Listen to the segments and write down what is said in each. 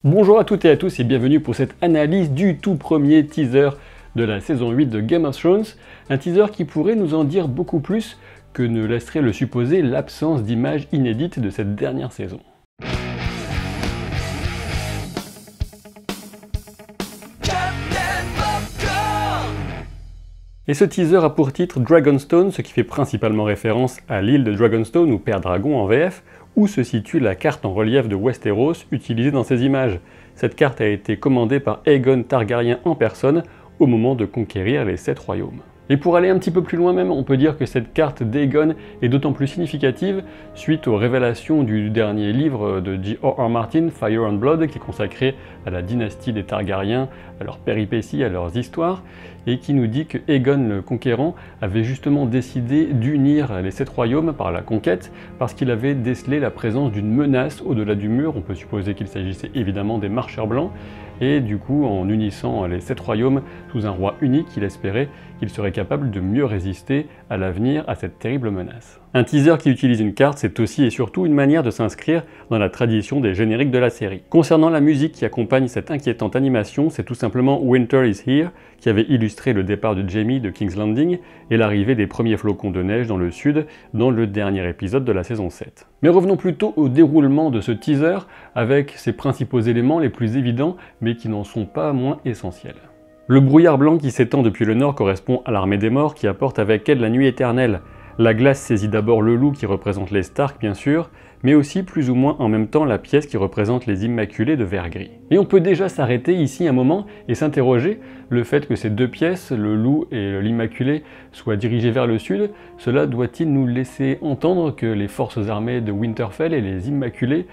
Bonjour à toutes et à tous et bienvenue pour cette analyse du tout premier teaser de la saison 8 de Game of Thrones, un teaser qui pourrait nous en dire beaucoup plus que ne laisserait le supposer l'absence d'images inédites de cette dernière saison. Et ce teaser a pour titre Dragonstone, ce qui fait principalement référence à l'île de Dragonstone ou Père Dragon en VF, où se situe la carte en relief de Westeros utilisée dans ces images. Cette carte a été commandée par Aegon Targaryen en personne au moment de conquérir les 7 royaumes. Et pour aller un petit peu plus loin même, on peut dire que cette carte d'Aegon est d'autant plus significative suite aux révélations du dernier livre de J.R.R. Martin, Fire and Blood, qui est consacré à la dynastie des Targaryens, à leurs péripéties, à leurs histoires, et qui nous dit que Aegon le Conquérant avait justement décidé d'unir les 7 royaumes par la conquête, parce qu'il avait décelé la présence d'une menace au-delà du mur. On peut supposer qu'il s'agissait évidemment des marcheurs blancs, et du coup, en unissant les 7 royaumes sous un roi unique, il espérait qu'il serait capable de mieux résister à l'avenir à cette terrible menace. Un teaser qui utilise une carte, c'est aussi et surtout une manière de s'inscrire dans la tradition des génériques de la série. Concernant la musique qui accompagne cette inquiétante animation, c'est tout simplement Winter is Here, qui avait illustré le départ de Jaime de King's Landing et l'arrivée des premiers flocons de neige dans le sud dans le dernier épisode de la saison 7. Mais revenons plutôt au déroulement de ce teaser avec ses principaux éléments les plus évidents mais qui n'en sont pas moins essentiels. Le brouillard blanc qui s'étend depuis le nord correspond à l'armée des morts qui apporte avec elle la nuit éternelle. La glace saisit d'abord le loup qui représente les Stark bien sûr, mais aussi plus ou moins en même temps la pièce qui représente les Immaculés de vert gris. Et on peut déjà s'arrêter ici un moment et s'interroger, le fait que ces deux pièces, le loup et l'Immaculé, soient dirigées vers le sud, cela doit-il nous laisser entendre que les forces armées de Winterfell et les Immaculés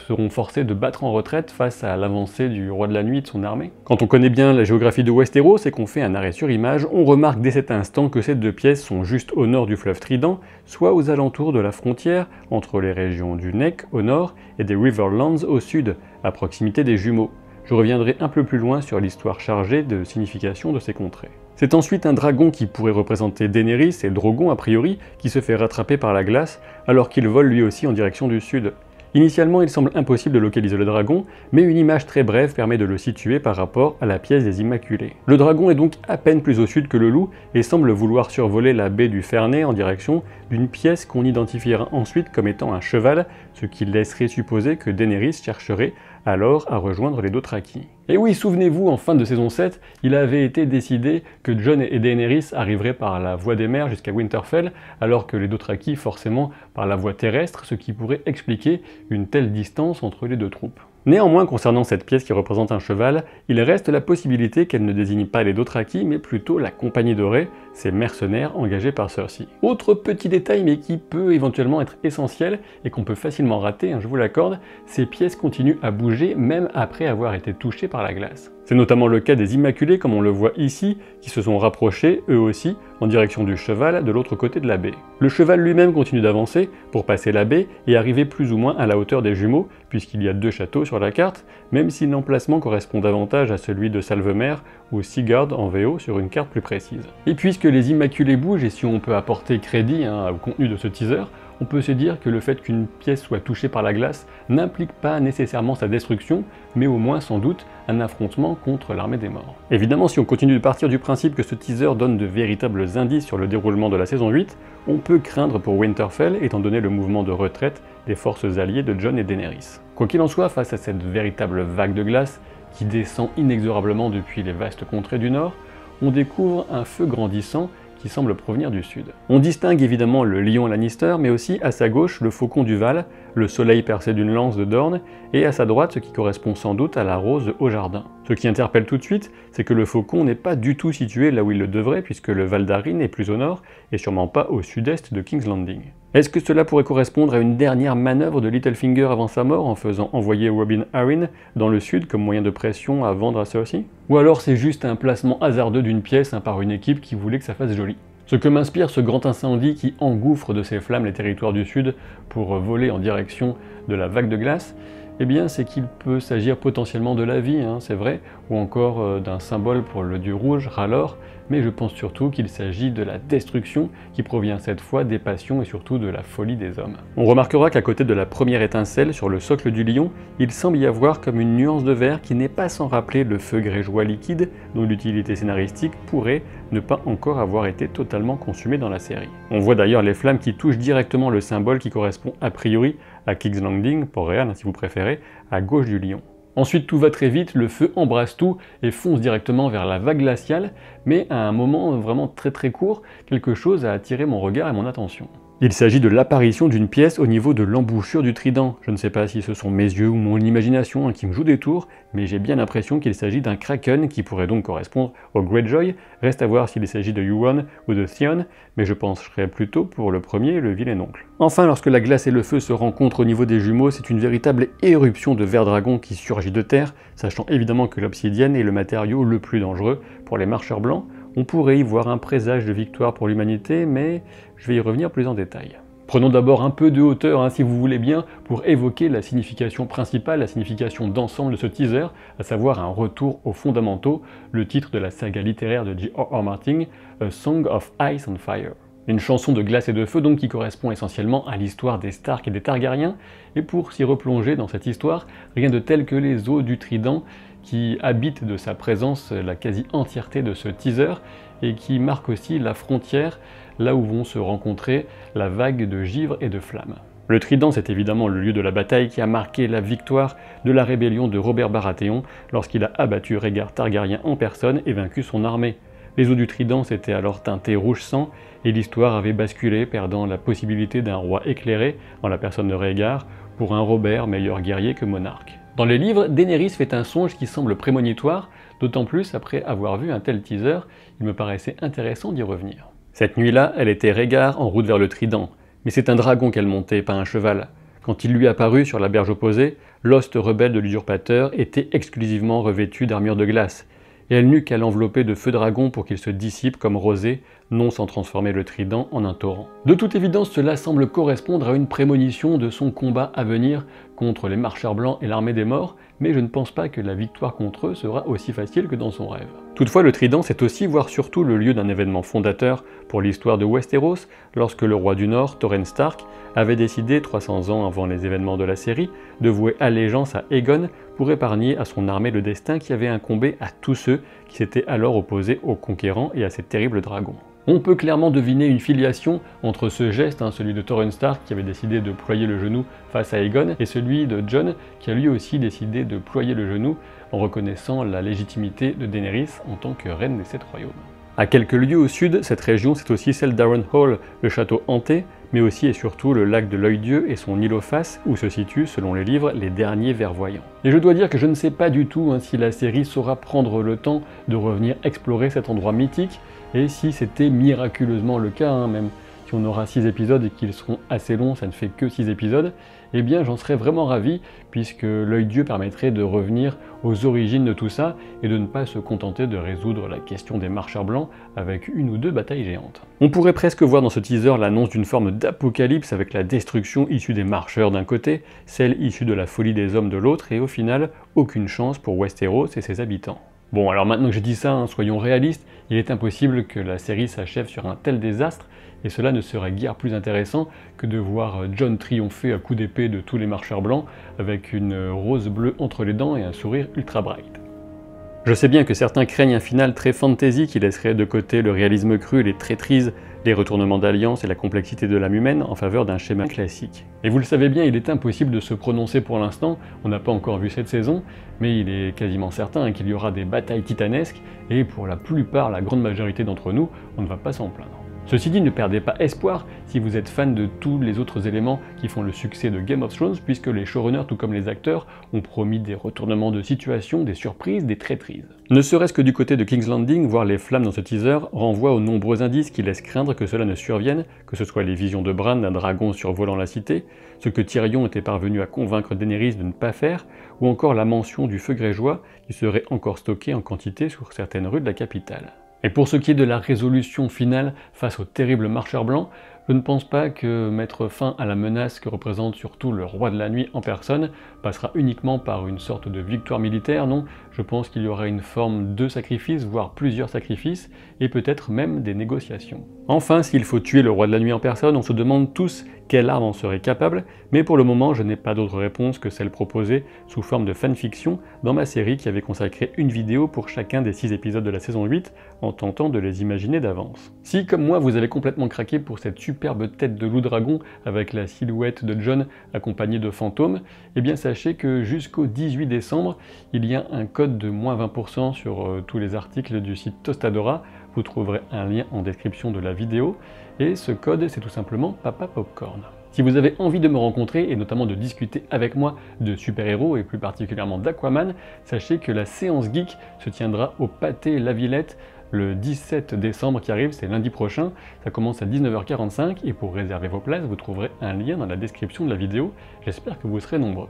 seront forcés de battre en retraite face à l'avancée du roi de la nuit et de son armée? Quand on connaît bien la géographie de Westeros et qu'on fait un arrêt sur image, on remarque dès cet instant que ces deux pièces sont juste au nord du fleuve Trident, soit aux alentours de la frontière entre les régions du Neck au nord et des Riverlands au sud, à proximité des jumeaux. Je reviendrai un peu plus loin sur l'histoire chargée de signification de ces contrées. C'est ensuite un dragon qui pourrait représenter Daenerys et Drogon a priori, qui se fait rattraper par la glace alors qu'il vole lui aussi en direction du sud. Initialement, il semble impossible de localiser le dragon, mais une image très brève permet de le situer par rapport à la pièce des Immaculés. Le dragon est donc à peine plus au sud que le loup et semble vouloir survoler la baie du Ferney en direction d'une pièce qu'on identifiera ensuite comme étant un cheval, ce qui laisserait supposer que Daenerys chercherait alors à rejoindre les Dothraki. Et oui, souvenez-vous, en fin de saison 7, il avait été décidé que Jon et Daenerys arriveraient par la voie des mers jusqu'à Winterfell, alors que les Dothraki forcément par la voie terrestre, ce qui pourrait expliquer une telle distance entre les deux troupes. Néanmoins, concernant cette pièce qui représente un cheval, il reste la possibilité qu'elle ne désigne pas les Dothraki, mais plutôt la Compagnie Dorée, ces mercenaires engagés par Cersei. Autre petit détail, mais qui peut éventuellement être essentiel et qu'on peut facilement rater, je vous l'accorde, ces pièces continuent à bouger même après avoir été touchées par la glace. C'est notamment le cas des Immaculés, comme on le voit ici, qui se sont rapprochés, eux aussi, en direction du cheval de l'autre côté de la baie. Le cheval lui-même continue d'avancer pour passer la baie et arriver plus ou moins à la hauteur des jumeaux, puisqu'il y a 2 châteaux sur la carte, même si l'emplacement correspond davantage à celui de Salvemer ou Seaguard en VO sur une carte plus précise. Et puisque les Immaculés bougent, et si on peut apporter crédit au contenu de ce teaser, on peut se dire que le fait qu'une pièce soit touchée par la glace n'implique pas nécessairement sa destruction, mais au moins sans doute un affrontement contre l'armée des morts. Évidemment, si on continue de partir du principe que ce teaser donne de véritables indices sur le déroulement de la saison 8, on peut craindre pour Winterfell étant donné le mouvement de retraite des forces alliées de Jon et Daenerys. Quoi qu'il en soit, face à cette véritable vague de glace qui descend inexorablement depuis les vastes contrées du nord, on découvre un feu grandissant qui semble provenir du sud. On distingue évidemment le lion Lannister, mais aussi à sa gauche le faucon du Val, le soleil percé d'une lance de Dorne, et à sa droite ce qui correspond sans doute à la rose de Haut-Jardin. Ce qui interpelle tout de suite, c'est que le faucon n'est pas du tout situé là où il le devrait, puisque le Val d'Arryn est plus au nord, et sûrement pas au sud-est de King's Landing. Est-ce que cela pourrait correspondre à une dernière manœuvre de Littlefinger avant sa mort, en faisant envoyer Robin Arryn dans le sud comme moyen de pression à vendre à Cersei? Ou alors c'est juste un placement hasardeux d'une pièce par une équipe qui voulait que ça fasse joli? Ce que m'inspire ce grand incendie qui engouffre de ses flammes les territoires du sud pour voler en direction de la vague de glace, eh bien c'est qu'il peut s'agir potentiellement de la vie, hein, c'est vrai, ou encore d'un symbole pour le dieu rouge, R'hllor, mais je pense surtout qu'il s'agit de la destruction qui provient cette fois des passions et surtout de la folie des hommes. On remarquera qu'à côté de la première étincelle sur le socle du lion, il semble y avoir comme une nuance de vert qui n'est pas sans rappeler le feu grégeois liquide dont l'utilité scénaristique pourrait ne pas encore avoir été totalement consumée dans la série. On voit d'ailleurs les flammes qui touchent directement le symbole qui correspond a priori à King's Landing, Port-Réal si vous préférez, à gauche du lion. Ensuite tout va très vite, le feu embrasse tout et fonce directement vers la vague glaciale, mais à un moment vraiment très court, quelque chose a attiré mon regard et mon attention. Il s'agit de l'apparition d'une pièce au niveau de l'embouchure du trident. Je ne sais pas si ce sont mes yeux ou mon imagination qui me joue des tours, mais j'ai bien l'impression qu'il s'agit d'un kraken qui pourrait donc correspondre au Greyjoy. Reste à voir s'il s'agit de Euron ou de Theon, mais je penserais plutôt pour le premier, le vilain oncle. Enfin, lorsque la glace et le feu se rencontrent au niveau des jumeaux, c'est une véritable éruption de ver dragon qui surgit de terre, sachant évidemment que l'obsidienne est le matériau le plus dangereux pour les marcheurs blancs. On pourrait y voir un présage de victoire pour l'humanité, mais je vais y revenir plus en détail. Prenons d'abord un peu de hauteur, si vous voulez bien, pour évoquer la signification principale, la signification d'ensemble de ce teaser, à savoir un retour aux fondamentaux, le titre de la saga littéraire de J.R.R. Martin, A Song of Ice and Fire. Une chanson de glace et de feu donc qui correspond essentiellement à l'histoire des Stark et des Targaryens, et pour s'y replonger dans cette histoire, rien de tel que les eaux du Trident, qui habitent de sa présence la quasi-entièreté de ce teaser, et qui marque aussi la frontière, là où vont se rencontrer la vague de givre et de flammes. Le Trident, c'est évidemment le lieu de la bataille qui a marqué la victoire de la rébellion de Robert Baratheon lorsqu'il a abattu Rhaegar Targaryen en personne et vaincu son armée. Les eaux du Trident s'étaient alors teintées rouge sang, et l'histoire avait basculé, perdant la possibilité d'un roi éclairé, en la personne de Rhaegar, pour un Robert meilleur guerrier que monarque. Dans les livres, Daenerys fait un songe qui semble prémonitoire, d'autant plus après avoir vu un tel teaser, il me paraissait intéressant d'y revenir. Cette nuit-là, elle était Rhaegar en route vers le Trident, mais c'est un dragon qu'elle montait, pas un cheval. Quand il lui apparut sur la berge opposée, l'hoste rebelle de l'usurpateur était exclusivement revêtu d'armure de glace, et elle n'eut qu'à l'envelopper de feu dragon pour qu'il se dissipe comme rosée, non sans transformer le Trident en un torrent. De toute évidence, cela semble correspondre à une prémonition de son combat à venir contre les marcheurs blancs et l'armée des morts, mais je ne pense pas que la victoire contre eux sera aussi facile que dans son rêve. Toutefois, le Trident, c'est aussi, voire surtout, le lieu d'un événement fondateur pour l'histoire de Westeros, lorsque le roi du Nord, Torrhen Stark, avait décidé, 300 ans avant les événements de la série, de vouer allégeance à Aegon pour épargner à son armée le destin qui avait incombé à tous ceux qui s'étaient alors opposés aux conquérants et à ces terribles dragons. On peut clairement deviner une filiation entre ce geste, celui de Torrhen Stark qui avait décidé de ployer le genou face à Aegon, et celui de Jon qui a lui aussi décidé de ployer le genou en reconnaissant la légitimité de Daenerys en tant que reine des 7 royaumes. À quelques lieues au sud, cette région c'est aussi celle d'Harrenhal, le château hanté, mais aussi et surtout le lac de l'Œil-Dieu et son îlot face, où se situent, selon les livres, les derniers vervoyants. Et je dois dire que je ne sais pas du tout si la série saura prendre le temps de revenir explorer cet endroit mythique, et si c'était miraculeusement le cas, même si on aura 6 épisodes et qu'ils seront assez longs, ça ne fait que 6 épisodes, eh bien j'en serais vraiment ravi, puisque l'Œil-Dieu permettrait de revenir aux origines de tout ça, et de ne pas se contenter de résoudre la question des marcheurs blancs avec une ou deux batailles géantes. On pourrait presque voir dans ce teaser l'annonce d'une forme d'apocalypse avec la destruction issue des marcheurs d'un côté, celle issue de la folie des hommes de l'autre, et au final, aucune chance pour Westeros et ses habitants. Bon, alors maintenant que j'ai dit ça, soyons réalistes, il est impossible que la série s'achève sur un tel désastre, et cela ne serait guère plus intéressant que de voir Jon triompher à coups d'épée de tous les marcheurs blancs, avec une rose bleue entre les dents et un sourire ultra bright. Je sais bien que certains craignent un final très fantasy qui laisserait de côté le réalisme cru, les traîtrises, les retournements d'alliance et la complexité de l'âme humaine en faveur d'un schéma classique. Et vous le savez bien, il est impossible de se prononcer pour l'instant, on n'a pas encore vu cette saison, mais il est quasiment certain qu'il y aura des batailles titanesques, et pour la plupart, la grande majorité d'entre nous, on ne va pas s'en plaindre. Ceci dit, ne perdez pas espoir si vous êtes fan de tous les autres éléments qui font le succès de Game of Thrones, puisque les showrunners, tout comme les acteurs, ont promis des retournements de situation, des surprises, des traîtrises. Ne serait-ce que du côté de King's Landing, voir les flammes dans ce teaser renvoie aux nombreux indices qui laissent craindre que cela ne survienne, que ce soit les visions de Bran d'un dragon survolant la cité, ce que Tyrion était parvenu à convaincre Daenerys de ne pas faire, ou encore la mention du feu grégeois qui serait encore stocké en quantité sur certaines rues de la capitale. Et pour ce qui est de la résolution finale face aux terribles marcheurs blancs, Je ne pense pas que mettre fin à la menace que représente surtout le roi de la nuit en personne passera uniquement par une sorte de victoire militaire, non, je pense qu'il y aura une forme de sacrifice, voire plusieurs sacrifices, et peut-être même des négociations. Enfin, s'il faut tuer le roi de la nuit en personne, on se demande tous quelle arme en serait capable, mais pour le moment je n'ai pas d'autre réponse que celle proposée sous forme de fanfiction dans ma série qui avait consacré une vidéo pour chacun des 6 épisodes de la saison 8 en tentant de les imaginer d'avance. Si comme moi vous avez complètement craqué pour cette superbe tête de loup dragon avec la silhouette de Jon accompagnée de fantômes, eh bien sachez que jusqu'au 18 décembre, il y a un code de moins 20% sur tous les articles du site Tostadora. Vous trouverez un lien en description de la vidéo, et ce code c'est tout simplement Papa Popcorn. Si vous avez envie de me rencontrer et notamment de discuter avec moi de super-héros et plus particulièrement d'Aquaman, sachez que la séance geek se tiendra au Pâté La Villette le 17 décembre qui arrive, c'est lundi prochain, ça commence à 19h45 et pour réserver vos places, vous trouverez un lien dans la description de la vidéo, j'espère que vous serez nombreux.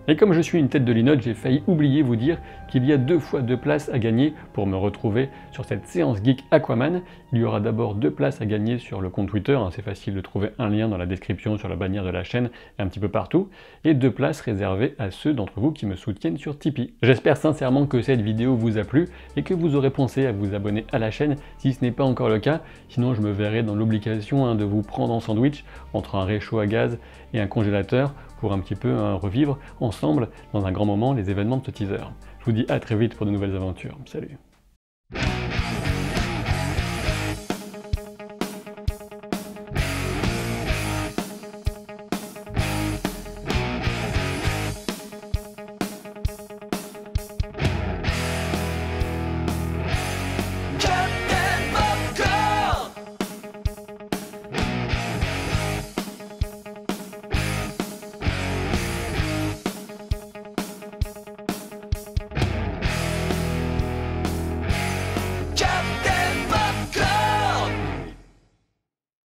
Et comme je suis une tête de linotte, j'ai failli oublier vous dire qu'il y a 2 fois 2 places à gagner pour me retrouver sur cette séance geek Aquaman. Il y aura d'abord 2 places à gagner sur le compte Twitter, c'est facile de trouver un lien dans la description sur la bannière de la chaîne et un petit peu partout, et 2 places réservées à ceux d'entre vous qui me soutiennent sur Tipeee. J'espère sincèrement que cette vidéo vous a plu et que vous aurez pensé à vous abonner à la chaîne si ce n'est pas encore le cas, sinon je me verrai dans l'obligation de vous prendre en sandwich entre un réchaud à gaz et un congélateur pour un petit peu revivre ensemble dans un grand moment les événements de ce teaser. Je vous dis à très vite pour de nouvelles aventures. Salut!